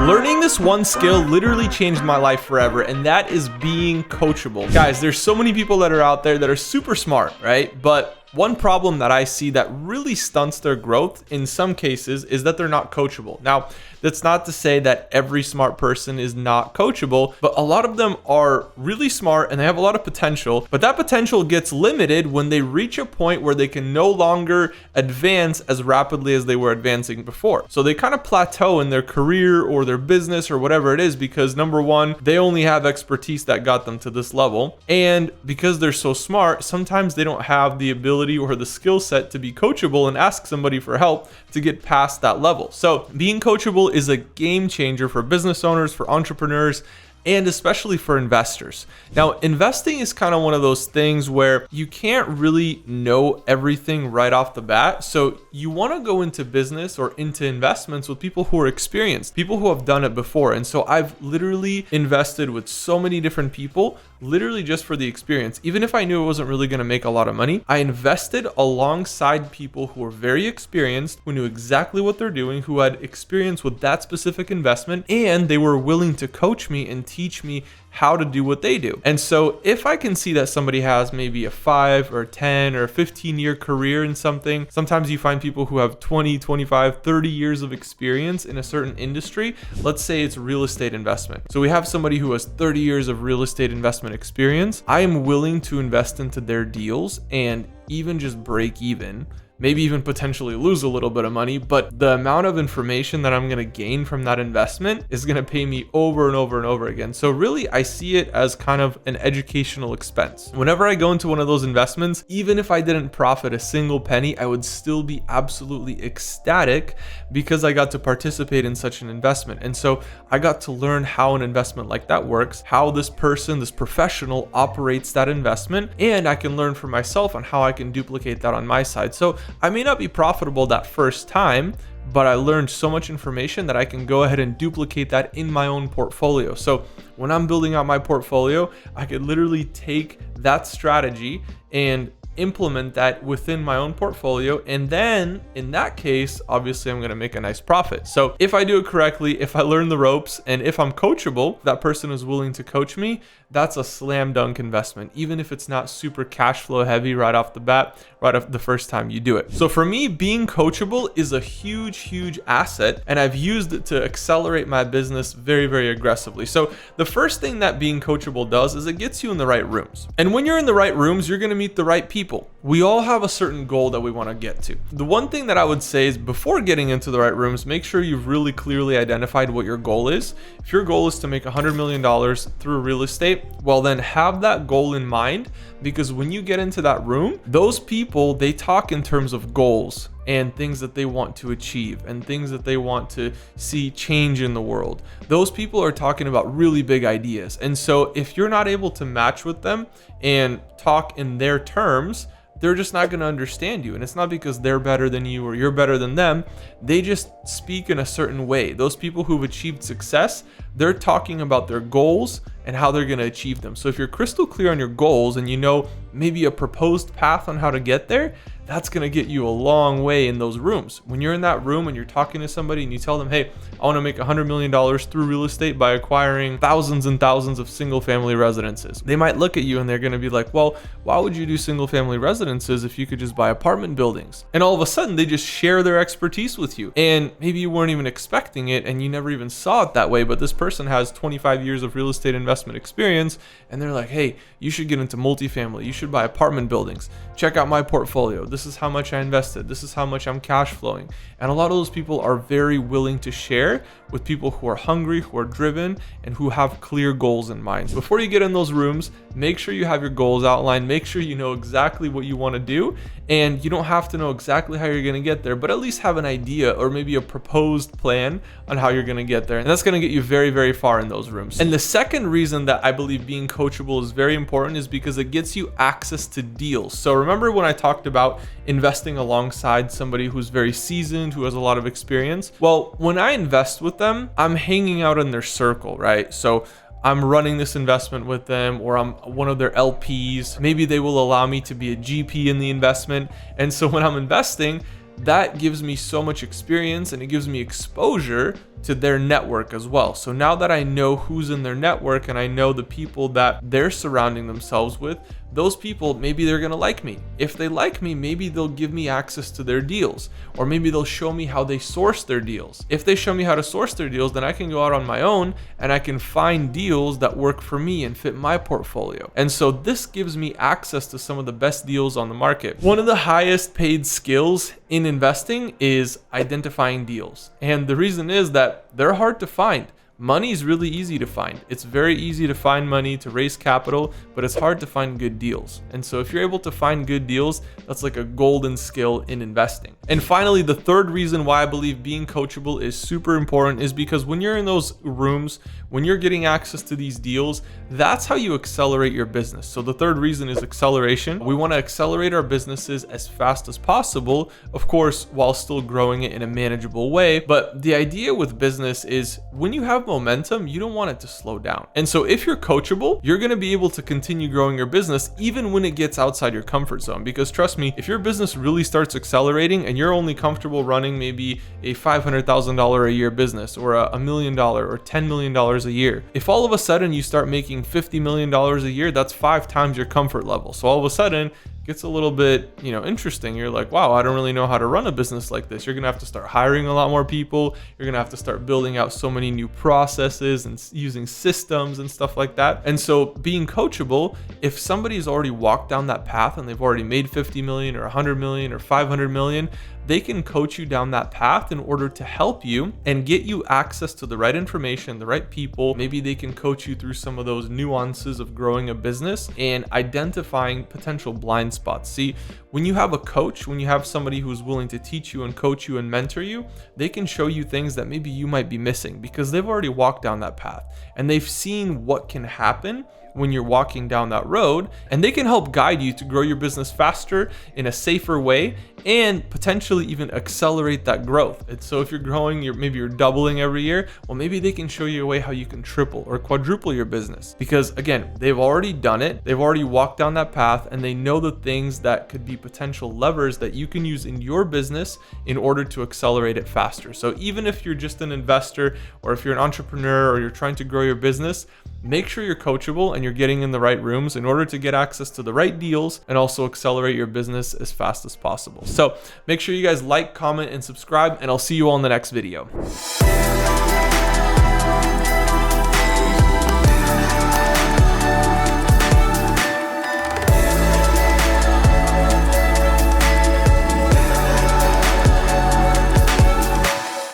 Learning this one skill literally changed my life forever, and that is being coachable. Guys, there's so many people that are out there that are super smart, right? But one problem that I see that really stunts their growth in some cases is that they're not coachable. Now, that's not to say that every smart person is not coachable, but a lot of them are really smart and they have a lot of potential, but that potential gets limited when they reach a point where they can no longer advance as rapidly as they were advancing before. So they kind of plateau in their career or their business or whatever it is because number one, they only have expertise that got them to this level. And because they're so smart, sometimes they don't have the ability or the skill set to be coachable and ask somebody for help to get past that level. So being coachable is a game changer for business owners, for entrepreneurs, and especially for investors. Now, investing is kind of one of those things where you can't really know everything right off the bat. So you want to go into business or into investments with people who are experienced, people who have done it before. And so I've literally invested with so many different people, literally just for the experience. Even if I knew it wasn't really going to make a lot of money, I invested alongside people who were very experienced, who knew exactly what they're doing, who had experience with that specific investment, and they were willing to coach me and teach me how to do what they do. And so if I can see that somebody has maybe a 5 or 10 or 15 year career in something, sometimes you find people who have 20, 25, 30 years of experience in a certain industry. Let's say it's real estate investment. So we have somebody who has 30 years of real estate investment experience. I am willing to invest into their deals and even just break even, maybe even potentially lose a little bit of money, but the amount of information that I'm going to gain from that investment is going to pay me over and over and over again. So really, I see it as kind of an educational expense. Whenever I go into one of those investments, even if I didn't profit a single penny, I would still be absolutely ecstatic because I got to participate in such an investment. And so I got to learn how an investment like that works, how this person, this professional operates that investment, and I can learn for myself on how I can duplicate that on my side. So I may not be profitable that first time, but I learned so much information that I can go ahead and duplicate that in my own portfolio. So when I'm building out my portfolio, I could literally take that strategy and implement that within my own portfolio. And then in that case, obviously I'm going to make a nice profit. So if I do it correctly, if I learn the ropes, and if I'm coachable, that person is willing to coach me, that's a slam dunk investment, even if it's not super cash flow heavy right off the bat, right off the first time you do it. So for me, being coachable is a huge asset, and I've used it to accelerate my business very, very aggressively. So the first thing that being coachable does is it gets you in the right rooms. And when you're in the right rooms, you're going to meet the right people. We all have a certain goal that we want to get to. The one thing that I would say is before getting into the right rooms, make sure you've really clearly identified what your goal is. If your goal is to make $100 million through real estate, well, then have that goal in mind, because when you get into that room, those people, they talk in terms of goals and things that they want to achieve and things that they want to see change in the world. Those people are talking about really big ideas. And so if you're not able to match with them and talk in their terms, they're just not going to understand you. And it's not because they're better than you or you're better than them. They just speak in a certain way. Those people who've achieved success, they're talking about their goals and how they're going to achieve them. So if you're crystal clear on your goals and you know maybe a proposed path on how to get there, that's going to get you a long way in those rooms. When you're in that room and you're talking to somebody and you tell them, hey, I want to make $100 million through real estate by acquiring thousands and thousands of single family residences. They might look at you and they're going to be like, well, why would you do single family residences if you could just buy apartment buildings? And all of a sudden they just share their expertise with you. And maybe you weren't even expecting it and you never even saw it that way, but this person has 25 years of real estate investment experience and they're like, hey, you should get into multifamily. You should buy apartment buildings. Check out my portfolio. This is how much I invested. This is how much I'm cash flowing. And a lot of those people are very willing to share with people who are hungry, who are driven, and who have clear goals in mind. Before you get in those rooms, make sure you have your goals outlined. Make sure you know exactly what you want to do. And you don't have to know exactly how you're going to get there, but at least have an idea or maybe a proposed plan on how you're going to get there. And that's going to get you very, very far in those rooms. And the second reason that I believe being coachable is very important is because it gets you access to deals. So remember when I talked about investing alongside somebody who's very seasoned, who has a lot of experience? Well, when I invest with them, I'm hanging out in their circle, right? So I'm running this investment with them, or I'm one of their LPs. Maybe they will allow me to be a GP in the investment. And so when I'm investing, that gives me so much experience and it gives me exposure to their network as well. So now that I know who's in their network and I know the people that they're surrounding themselves with, those people, maybe they're gonna like me. If they like me, maybe they'll give me access to their deals, or maybe they'll show me how they source their deals. If they show me how to source their deals, then I can go out on my own and I can find deals that work for me and fit my portfolio. And so this gives me access to some of the best deals on the market. One of the highest paid skills in investing is identifying deals. And the reason is that they're hard to find. Money is really easy to find. It's very easy to find money, to raise capital, but it's hard to find good deals. And so if you're able to find good deals, that's like a golden skill in investing. And finally, the third reason why I believe being coachable is super important is because when you're in those rooms, when you're getting access to these deals, that's how you accelerate your business. So the third reason is acceleration. We want to accelerate our businesses as fast as possible, of course, while still growing it in a manageable way. But the idea with business is when you have momentum, you don't want it to slow down. And so if you're coachable, you're going to be able to continue growing your business even when it gets outside your comfort zone. Because trust me, if your business really starts accelerating and you're only comfortable running maybe a $500,000 a year business or a $1 million or $10 million a year, if all of a sudden you start making $50 million a year, that's 5 times your comfort level. So all of a sudden gets a little bit, interesting. You're like, wow, I don't really know how to run a business like this. You're going to have to start hiring a lot more people. You're going to have to start building out so many new processes and using systems and stuff like that. And so being coachable, if somebody's already walked down that path and they've already made 50 million or 100 million or 500 million, they can coach you down that path in order to help you and get you access to the right information, the right people. Maybe they can coach you through some of those nuances of growing a business and identifying potential blind spots. See, when you have a coach, when you have somebody who's willing to teach you and coach you and mentor you, they can show you things that maybe you might be missing because they've already walked down that path and they've seen what can happen when you're walking down that road, and they can help guide you to grow your business faster in a safer way and potentially even accelerate that growth. And so if you're growing, maybe you're doubling every year, well, maybe they can show you a way how you can triple or quadruple your business, because again, they've already done it. They've already walked down that path and they know the things that could be potential levers that you can use in your business in order to accelerate it faster. So even if you're just an investor or if you're an entrepreneur or you're trying to grow your business, make sure you're coachable and you're getting in the right rooms in order to get access to the right deals and also accelerate your business as fast as possible. So make sure you guys like, comment, and subscribe, and I'll see you all in the next video.